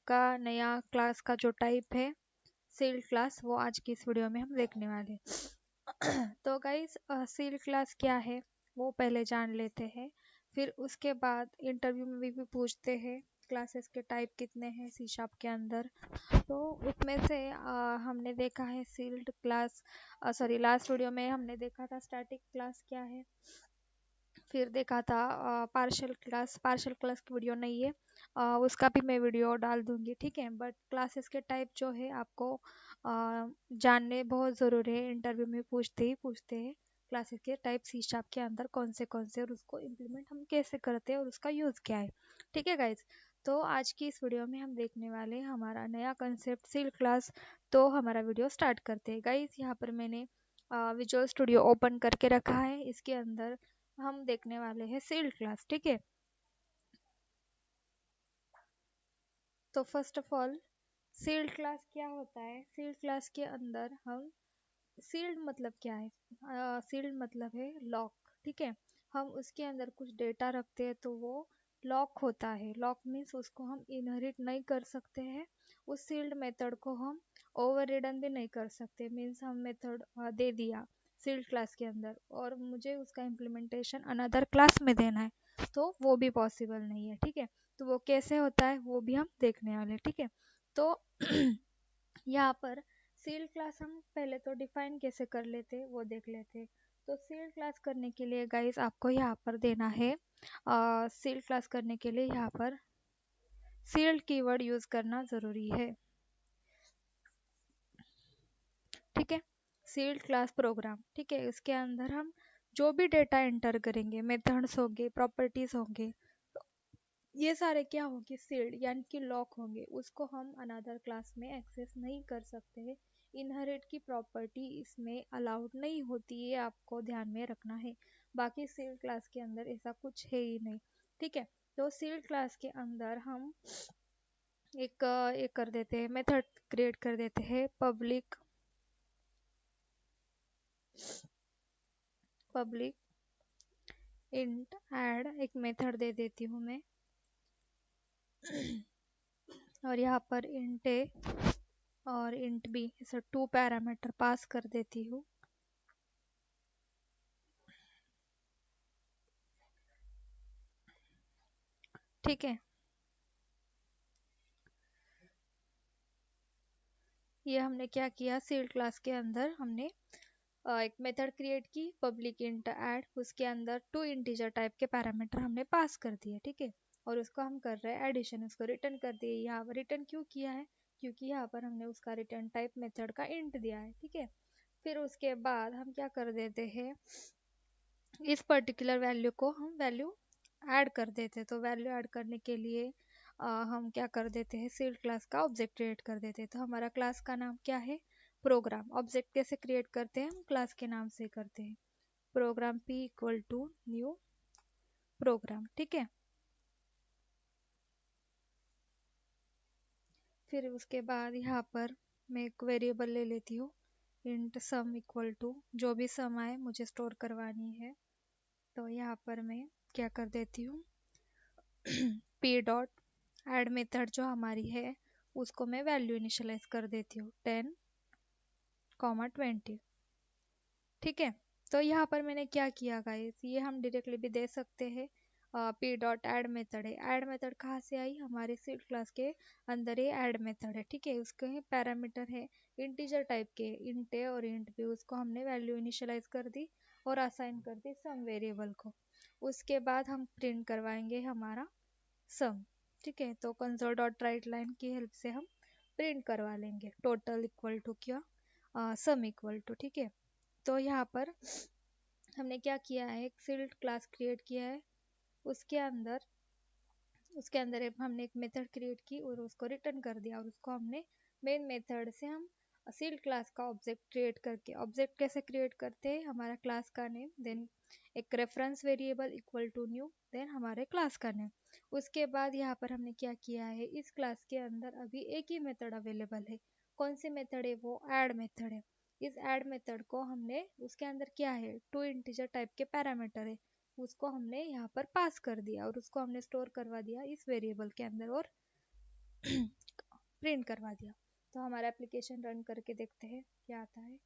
आपका नया क्लास का जो टाइप है सील्ड क्लास, वो आज की इस वीडियो में हम देखने वाले हैं। तो गाइस सील्ड क्लास क्या है वो पहले जान लेते हैं, फिर उसके बाद इंटरव्यू में भी पूछते हैं क्लासेस के टाइप कितने हैं सी शार्प के अंदर। तो उसमें से हमने देखा है sealed class, sorry last video में हमने देखा था स्टैटिक क्लास क्या है, फिर देखा था पार्शियल क्लास। पार्शियल क्लास की वीडियो नहीं है, उसका भी मैं वीडियो डाल दूंगी, ठीक है। बट क्लासेस के टाइप जो है आपको जानने बहुत ज़रूरी है, इंटरव्यू में पूछते हैं क्लासेस के टाइप सी शार्प के अंदर कौन से और उसको इम्प्लीमेंट हम कैसे करते हैं और उसका यूज़ क्या है, ठीक है गाइज। तो आज की इस वीडियो में हम देखने वाले हैं हमारा नया कंसेप्ट सील क्लास। तो हमारा वीडियो स्टार्ट करते हैं गाइज। यहाँ पर मैंने विजुअल स्टूडियो ओपन करके रखा है, इसके अंदर हम देखने वाले हैं सील्ड क्लास, ठीक है। तो first of all sealed class क्या होता है। सील्ड क्लास के अंदर हम, सील्ड मतलब क्या है, सील्ड मतलब है लॉक, ठीक है। हम उसके अंदर कुछ डेटा रखते हैं तो वो लॉक होता है। लॉक मीन्स उसको हम इनहेरिट नहीं कर सकते हैं, उस सील्ड मेथड को हम ओवर रिडन भी नहीं कर सकते। मीन्स हम मेथड दे दिया सील्ड क्लास के अंदर और मुझे उसका इम्प्लीमेंटेशन अनदर क्लास में देना है तो वो भी पॉसिबल नहीं है, ठीक है। तो वो कैसे होता है वो भी हम देखने वाले हैं, ठीक है। तो यहाँ पर सील्ड क्लास हम पहले तो डिफाइन कैसे कर लेते वो देख लेते। तो सील्ड क्लास करने के लिए गाइस आपको यहाँ पर देना है, सील्ड क्लास करने के लिए यहाँ पर सील्ड कीवर्ड यूज करना जरूरी है, ठीक है। सील्ड क्लास प्रोग्राम, ठीक है। इसके अंदर हम जो भी डेटा एंटर करेंगे, मेथड्स होंगे, प्रॉपर्टीज होंगे, तो ये सारे क्या होंगे सील्ड यानी कि लॉक होंगे, उसको हम अनदर क्लास में एक्सेस नहीं कर सकते हैं। इनहेरिट की प्रॉपर्टी इसमें अलाउड नहीं होती है, आपको ध्यान में रखना है। बाकी सील्ड क्लास के अंदर ऐसा कुछ है ही नहीं, ठीक है। तो सील्ड क्लास के अंदर हम एक कर देते हैं, मेथड क्रिएट कर देते हैं, पब्लिक इंट ऐड एक मेथड दे देती हूँ मैं। और यहाँ पर इंट ए और इंट बी ऐसा 2 पैरामीटर पास कर देती हूँ, ठीक है। ये हमने क्या किया, सील्ड क्लास के अंदर हमने एक मेथड क्रिएट की पब्लिक इंट ऐड, उसके अंदर 2 इंटीजर टाइप के पैरामीटर हमने पास कर दिए, ठीक है। और उसको हम कर रहे हैं एडिशन, उसको रिटर्न कर दिए। यहाँ पर रिटर्न क्यों किया है, क्योंकि यहाँ पर हमने उसका रिटर्न टाइप मेथड का इंट दिया है, ठीक है। फिर उसके बाद हम क्या कर देते हैं, इस पर्टिकुलर वैल्यू को हम वैल्यू ऐड कर देते हैं। तो वैल्यू ऐड करने के लिए हम क्या कर देते हैं, सील्ड क्लास का ऑब्जेक्ट क्रिएट कर देते हैं। तो हमारा क्लास का नाम क्या है, प्रोग्राम। ऑब्जेक्ट कैसे क्रिएट करते हैं, हम क्लास के नाम से करते हैं, program p equal to new program, ठीक है। फिर उसके बाद यहाँ पर मैं एक वेरिएबल ले लेती हूँ, इंट सम इक्वल टू, जो भी सम आए मुझे स्टोर करवानी है। तो यहाँ पर मैं क्या कर देती हूँ, p डॉट ऐड मेथड जो हमारी है उसको मैं वैल्यू इनिशियलाइज कर देती हूँ 10, 20, ठीक है। तो यहाँ पर मैंने क्या किया गाइस, ये हम डायरेक्टली भी दे सकते हैं। p डॉट ऐड मेथड है, ऐड मेथड कहाँ से आई, हमारे सीड क्लास के अंदर ही ऐड मेथड है, ठीक है। उसके पैरामीटर है इंटीजर टाइप के, इंट ए और इंट बी, उसको हमने वैल्यू इनिशियलाइज कर दी और असाइन कर दी सम वेरिएबल को। उसके बाद हम प्रिंट करवाएंगे हमारा सम, ठीक है। तो कंसोल डॉट राइट लाइन की हेल्प से हम प्रिंट करवा लेंगे टोटल इक्वल टू क्या, सम इक्वल टू, ठीक है। तो यहाँ पर हमने क्या किया है, एक सील्ड क्लास क्रिएट किया है, उसके अंदर हमने एक मेथड क्रिएट की और उसको रिटर्न कर दिया, और उसको हमने मेन मेथड से हम सील्ड क्लास का ऑब्जेक्ट क्रिएट करके, ऑब्जेक्ट कैसे क्रिएट करते हैं, हमारा क्लास का नेम, देन एक reference variable equal to new, then हमारे क्लास का नेम। उसके बाद यहाँ पर हमने क्या किया है, इस क्लास के अंदर अभी एक ही मेथड अवेलेबल है। कौन सी मेथड है, वो ऐड मेथड है। इस ऐड मेथड को हमने, उसके अंदर क्या है, 2 इंटीजर टाइप के पैरामीटर है, उसको हमने यहाँ पर पास कर दिया और उसको हमने स्टोर करवा दिया इस वेरिएबल के अंदर। और प्रिंट करवा दिया। तो हमारा एप्लीकेशन रन करके देखते हैं क्या आता है।